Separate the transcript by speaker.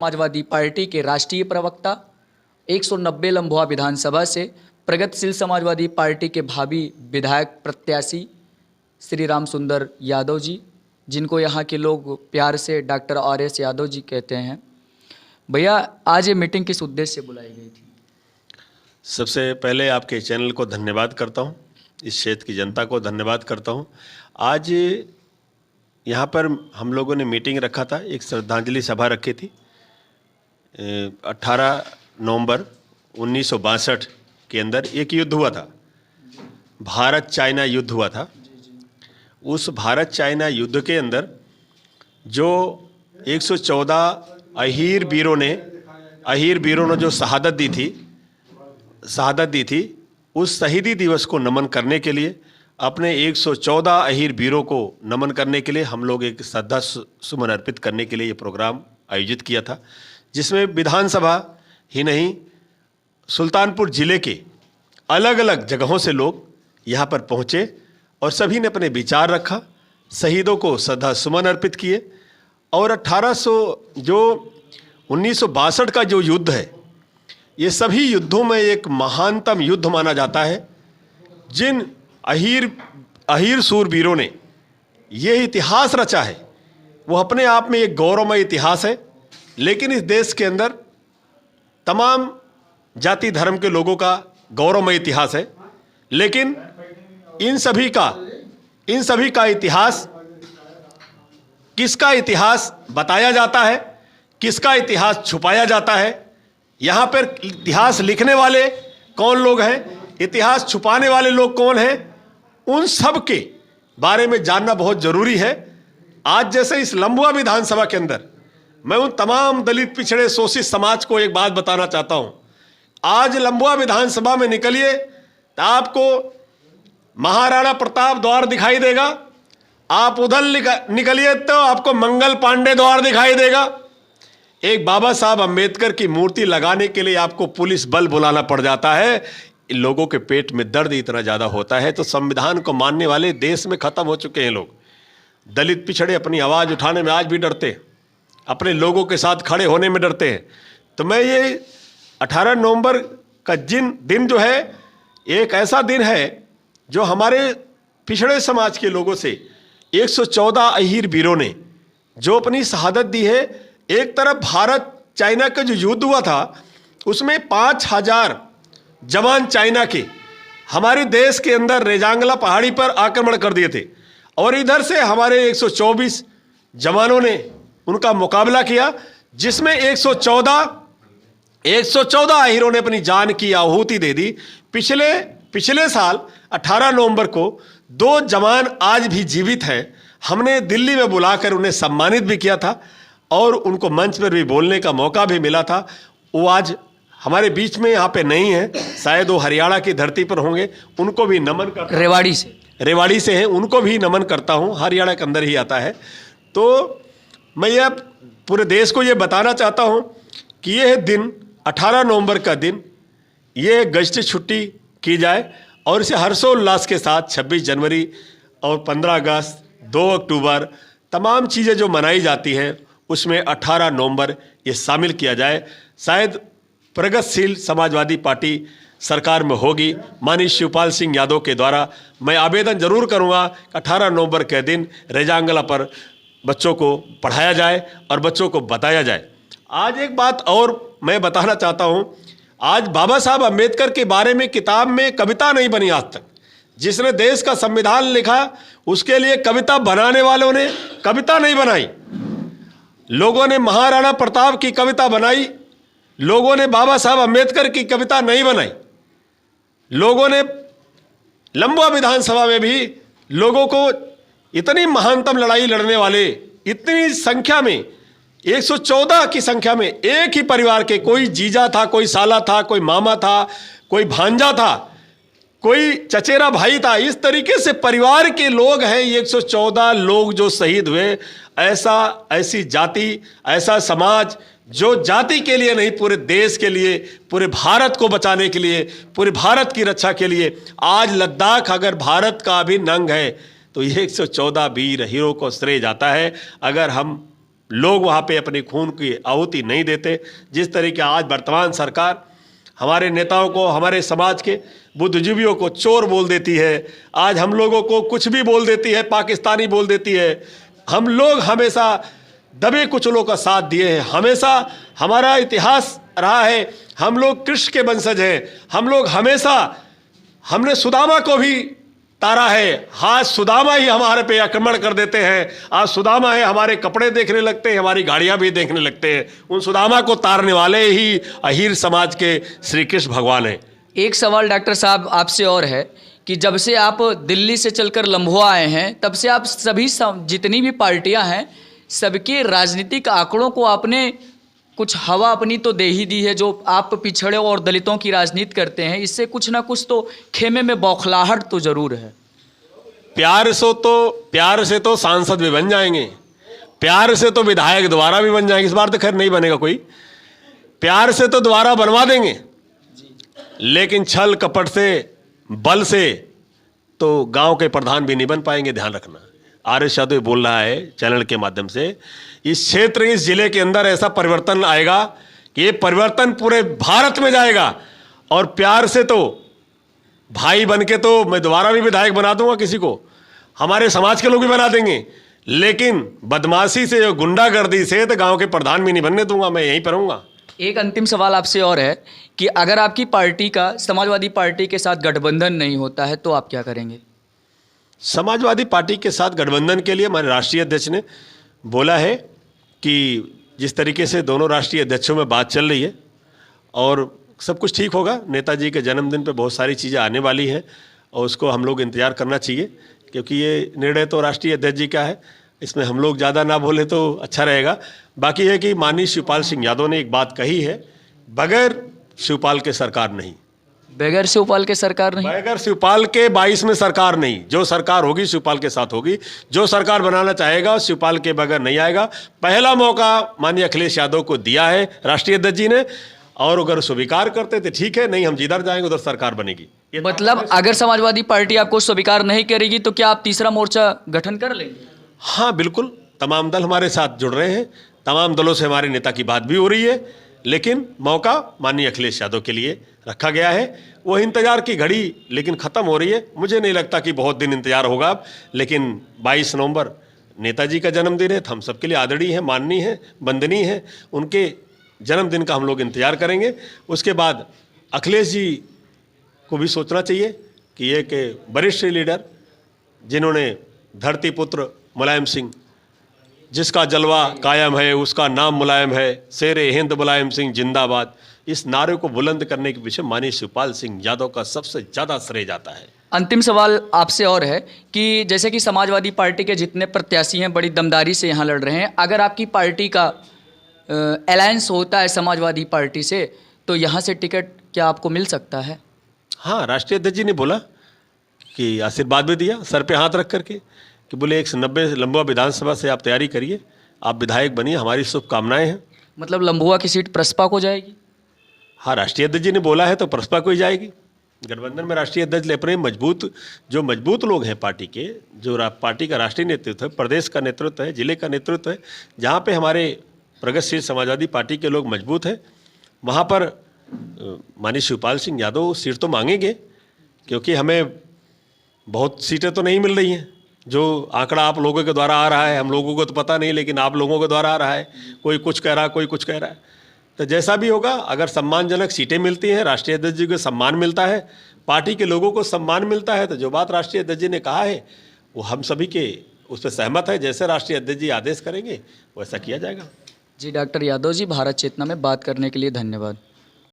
Speaker 1: Samajwadi party के राष्ट्रीय प्रवक्ता 190 लम्भुआ विधानसभा से प्रगतिशील समाजवादी पार्टी के भावी विधायक प्रत्याशी श्री राम सुंदर यादव जी, जिनको यहाँ के लोग प्यार से डॉक्टर RS यादव जी कहते हैं। भैया, आज ये मीटिंग किस उद्देश्य से बुलाई गई थी?
Speaker 2: सबसे पहले आपके चैनल को धन्यवाद करता हूँ, इस क्षेत्र की जनता को धन्यवाद करता हूँ। आज यहाँ पर हम लोगों ने मीटिंग रखा था, एक श्रद्धांजलि सभा रखी थी। 18 नवंबर 1962 के अंदर एक युद्ध हुआ था, भारत चाइना युद्ध हुआ था। उस भारत चाइना युद्ध के अंदर जो 114 अहीर वीरों ने जो शहादत दी थी, उस शहीदी दिवस को नमन करने के लिए, अपने 114 अहीर वीरों को नमन करने के लिए हम लोग एक श्रद्धा सुमन अर्पित करने के लिए ये प्रोग्राम आयोजित किया था, जिसमें विधानसभा ही नहीं सुल्तानपुर जिले के अलग अलग जगहों से लोग यहाँ पर पहुँचे और सभी ने अपने विचार रखा, शहीदों को श्रद्धा सुमन अर्पित किए। और 1962 का जो युद्ध है, ये सभी युद्धों में एक महानतम युद्ध माना जाता है। जिन अहीर सूरवीरों ने ये इतिहास रचा है, वो अपने आप में एक गौरवमय इतिहास है। लेकिन इस देश के अंदर तमाम जाति धर्म के लोगों का गौरवमय इतिहास है, लेकिन इन सभी का इतिहास, किसका इतिहास बताया जाता है, किसका इतिहास छुपाया जाता है, यहाँ पर इतिहास लिखने वाले कौन लोग हैं, इतिहास छुपाने वाले लोग कौन हैं, उन सब के बारे में जानना बहुत जरूरी है। आज जैसे इस लम्बुआ विधानसभा के अंदर मैं उन तमाम दलित पिछड़े शोषित समाज को एक बात बताना चाहता हूं। आज लम्बुआ विधानसभा में निकलिए तो आपको महाराणा प्रताप द्वार दिखाई देगा, आप उधर निकलिए तो आपको मंगल पांडे द्वार दिखाई देगा। एक बाबा साहब अंबेडकर की मूर्ति लगाने के लिए आपको पुलिस बल बुलाना पड़ जाता है। लोगों के पेट में दर्द इतना ज़्यादा होता है, तो संविधान को मानने वाले देश में ख़त्म हो चुके हैं लोग। दलित पिछड़े अपनी आवाज़ उठाने में आज भी डरते हैं, अपने लोगों के साथ खड़े होने में डरते हैं। तो मैं ये 18 नवंबर का दिन जो है, एक ऐसा दिन है जो हमारे पिछड़े समाज के लोगों से 114 अहीर वीरों ने जो अपनी शहादत दी है। एक तरफ भारत चाइना का जो युद्ध हुआ था, उसमें 5000 जवान चाइना के हमारे देश के अंदर रेजांगला पहाड़ी पर आक्रमण कर दिए थे, और इधर से हमारे 124 जवानों ने उनका मुकाबला किया, जिसमें 114 अहीरों ने अपनी जान की आहुति दे दी। पिछले साल 18 नवंबर को 2 जवान आज भी जीवित हैं। हमने दिल्ली में बुलाकर उन्हें सम्मानित भी किया था और उनको मंच पर भी बोलने का मौका भी मिला था। वो आज हमारे बीच में यहाँ पे नहीं है, शायद वो हरियाणा की धरती पर होंगे। उनको भी नमन करता, रेवाड़ी से हैं, उनको भी नमन करता हूँ। हरियाणा के अंदर ही आता है। तो मैं यह पूरे देश को ये बताना चाहता हूँ कि यह दिन 18 नवंबर का दिन, ये गज़ट छुट्टी की जाए और इसे हर्षोल्लास के साथ 26 जनवरी और 15 अगस्त, 2 अक्टूबर, तमाम चीज़ें जो मनाई जाती हैं उसमें 18 नवंबर ये शामिल किया जाए। शायद प्रगतिशील समाजवादी पार्टी सरकार में होगी, माननीय शिवपाल सिंह यादव के द्वारा मैं आवेदन जरूर करूंगा 18 नवंबर के दिन रेजांगला पर बच्चों को पढ़ाया जाए और बच्चों को बताया जाए। आज एक बात और मैं बताना चाहता हूं, आज बाबा साहब अंबेडकर के बारे में किताब में कविता नहीं बनी आज तक। जिसने देश का संविधान लिखा, उसके लिए कविता बनाने वालों ने कविता नहीं बनाई। लोगों ने महाराणा प्रताप की कविता बनाई, लोगों ने बाबा साहब अंबेडकर की कविता नहीं बनाई। लोगों ने लम्बुआ विधानसभा में भी लोगों को इतनी महानतम लड़ाई लड़ने वाले, इतनी संख्या में 114 की संख्या में एक ही परिवार के, कोई जीजा था, कोई साला था, कोई मामा था, कोई भांजा था, कोई चचेरा भाई था, इस तरीके से परिवार के लोग हैं 114 लोग जो शहीद हुए। ऐसी जाति, ऐसा समाज जो जाति के लिए नहीं, पूरे देश के लिए, पूरे भारत को बचाने के लिए, पूरे भारत की रक्षा के लिए, आज लद्दाख अगर भारत का अभिन्न अंग है तो ये 114 वीर हीरो को श्रेय जाता है। अगर हम लोग वहाँ पे अपनी खून की आहुति नहीं देते। जिस तरीके आज वर्तमान सरकार हमारे नेताओं को, हमारे समाज के बुद्धिजीवियों को चोर बोल देती है, आज हम लोगों को कुछ भी बोल देती है, पाकिस्तानी बोल देती है। हम लोग हमेशा दबे कुचलों का साथ दिए हैं, हमेशा हमारा इतिहास रहा है, हम लोग कृष्ण के वंशज हैं, हम लोग हमेशा, हमने सुदामा को भी तारा है। आज सुदामा ही हमारे पे आक्रमण कर देते हैं, आज सुदामा है हमारे कपड़े देखने लगते हैं, हमारी गाड़ियां भी देखने लगते हैं। उन सुदामा को तारने वाले ही अहीर समाज के श्री कृष्ण भगवान हैं।
Speaker 1: एक सवाल डॉक्टर साहब आपसे और है कि जब से आप दिल्ली से चलकर लम्भुआ आए हैं तब से आप सभी जितनी भी पार्टियां हैं सबके राजनीतिक आंकड़ों को आपने कुछ हवा अपनी तो दे ही दी है। जो आप पिछड़े और दलितों की राजनीति करते हैं, इससे कुछ ना कुछ तो खेमे में बौखलाहट तो जरूर है।
Speaker 2: प्यार से तो सांसद भी बन जाएंगे, प्यार से तो विधायक दोबारा भी बन जाएंगे। इस बार तो खैर नहीं बनेगा कोई, प्यार से तो दोबारा बनवा देंगे, लेकिन छल कपट से, बल से तो गांव के प्रधान भी नहीं बन पाएंगे। ध्यान रखना, आर.एस. यादव बोल रहा है चैनल के माध्यम से, इस क्षेत्र, इस जिले के अंदर ऐसा परिवर्तन आएगा कि ये परिवर्तन पूरे भारत में जाएगा। और प्यार से तो भाई बन के तो मैं दोबारा भी विधायक बना दूंगा किसी को, हमारे समाज के लोग भी बना देंगे, लेकिन बदमाशी से, गुंडागर्दी से तो गांव के प्रधान भी नहीं बनने दूंगा, मैं यहीं पर रहूंगा।
Speaker 1: एक अंतिम सवाल आपसे और है कि अगर आपकी पार्टी का समाजवादी पार्टी के साथ गठबंधन नहीं होता है तो आप क्या करेंगे?
Speaker 2: समाजवादी पार्टी के साथ गठबंधन के लिए हमारे राष्ट्रीय अध्यक्ष ने बोला है कि जिस तरीके से दोनों राष्ट्रीय अध्यक्षों में बात चल रही है और सब कुछ ठीक होगा। नेताजी के जन्मदिन पे बहुत सारी चीज़ें आने वाली हैं और उसको हम लोग इंतज़ार करना चाहिए, क्योंकि ये निर्णय तो राष्ट्रीय अध्यक्ष जी का है, इसमें हम लोग ज़्यादा ना बोले तो अच्छा रहेगा। बाकी है कि माननीय शिवपाल सिंह यादव ने एक बात कही है, बगैर शिवपाल के सरकार नहीं,
Speaker 1: बगैर शिवपाल के सरकार नहीं,
Speaker 2: बगैर शिवपाल के 22 में सरकार नहीं। जो सरकार होगी शिवपाल के साथ होगी, जो सरकार बनाना चाहेगा शिवपाल के बगैर नहीं आएगा। पहला मौका माननीय अखिलेश यादव को दिया है राष्ट्रीय अध्यक्ष जी ने, और अगर स्वीकार करते तो ठीक है, नहीं हम जिधर जाएंगे उधर सरकार बनेगी।
Speaker 1: मतलब अगर समाजवादी पार्टी आपको स्वीकार नहीं करेगी तो क्या आप तीसरा मोर्चा गठन कर लेंगे?
Speaker 2: हाँ बिल्कुल, तमाम दल हमारे साथ जुड़ रहे हैं, तमाम दलों से हमारे नेता की बात भी हो रही है, लेकिन मौका माननीय अखिलेश यादव के लिए रखा गया है। वो इंतजार की घड़ी लेकिन ख़त्म हो रही है, मुझे नहीं लगता कि बहुत दिन इंतजार होगा अब, लेकिन 22 नवंबर नेताजी का जन्मदिन है, तो हम सबके लिए आदरणीय है, माननीय है, वंदनीय है। उनके जन्मदिन का हम लोग इंतजार करेंगे। उसके बाद अखिलेश जी को भी सोचना चाहिए कि एक वरिष्ठ लीडर जिन्होंने धरती पुत्र मुलायम सिंह, जिसका जलवा कायम है, उसका नाम मुलायम है, शेरे हिंद मुलायम सिंह जिंदाबाद, इस नारे को बुलंद करने के पीछे माननीय शिवपाल सिंह यादव का सबसे ज़्यादा श्रेय जाता है।
Speaker 1: अंतिम सवाल आपसे और है कि जैसे कि समाजवादी पार्टी के जितने प्रत्याशी हैं बड़ी दमदारी से यहाँ लड़ रहे हैं, अगर आपकी पार्टी का अलायंस होता है समाजवादी पार्टी से तो यहाँ से टिकट क्या आपको मिल सकता है?
Speaker 2: हाँ, राष्ट्रीय अध्यक्ष जी ने बोला कि आशीर्वाद भी दिया सर पे हाथ रख करके कि बोले 190 लम्बुआ विधानसभा से आप तैयारी करिए, आप विधायक बनिए, हमारी शुभकामनाएं हैं। मतलब
Speaker 1: लम्बुआ की सीट प्रसपा को जाएगी?
Speaker 2: हाँ, राष्ट्रीय अध्यक्ष जी ने बोला है तो प्रसपा को ही जाएगी। गठबंधन में राष्ट्रीय अध्यक्ष ले अपने मजबूत लोग हैं पार्टी के, जो पार्टी का राष्ट्रीय नेतृत्व है, प्रदेश का नेतृत्व है, जिले का नेतृत्व है, जहाँ पे हमारे प्रगतिशील समाजवादी पार्टी के लोग मजबूत हैं, वहाँ पर माननीय शिवपाल सिंह यादव सीट तो मांगेंगे, क्योंकि हमें बहुत सीटें तो नहीं मिल रही हैं। जो आंकड़ा आप लोगों के द्वारा आ रहा है, हम लोगों को तो पता नहीं, लेकिन आप लोगों के द्वारा आ रहा है, कोई कुछ कह रहा है, कोई कुछ कह रहा है। तो जैसा भी होगा, अगर सम्मानजनक सीटें मिलती हैं, राष्ट्रीय अध्यक्ष जी को सम्मान मिलता है, पार्टी के लोगों को सम्मान मिलता है, तो जो बात राष्ट्रीय अध्यक्ष जी ने कहा है वो हम सभी के उस पर सहमत है। जैसे राष्ट्रीय अध्यक्ष जी आदेश करेंगे वैसा किया जाएगा।
Speaker 1: जी डॉक्टर यादव जी, भारत चेतना में बात करने के लिए धन्यवाद।